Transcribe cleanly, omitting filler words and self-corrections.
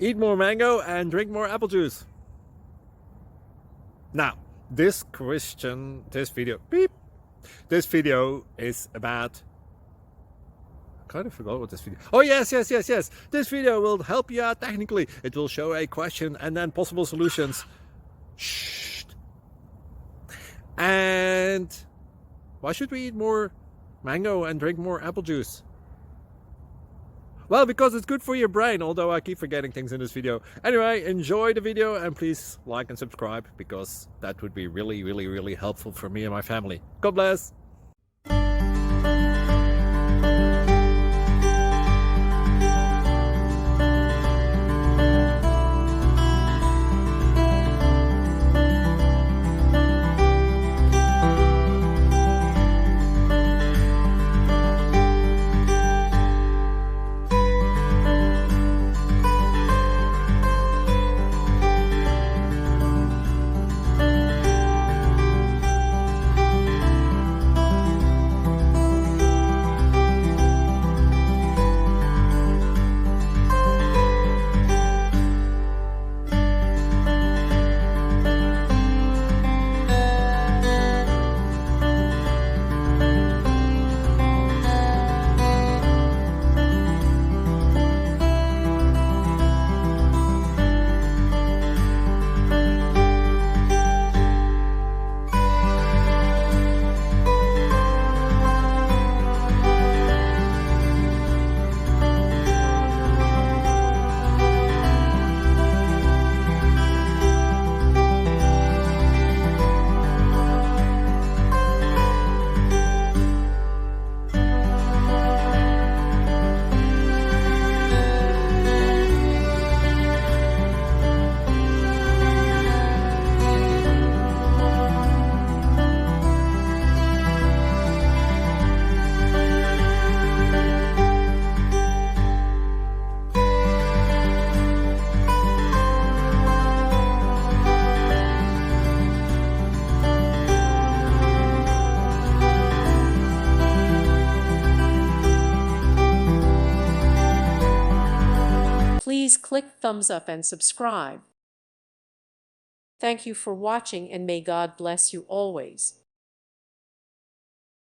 Eat more mango and drink more apple juice. Now, this video is about, I kind of forgot what this video. Oh, yes. This video will help you out technically. It will show a question and then possible solutions. Shh. And why should we eat more mango and drink more apple juice? Well, because it's good for your brain, although I keep forgetting things in this video. Anyway, enjoy the video and please like and subscribe, because that would be really helpful for me and my family. God bless! Please click thumbs up and subscribe. Thank you for watching, and may God bless you always.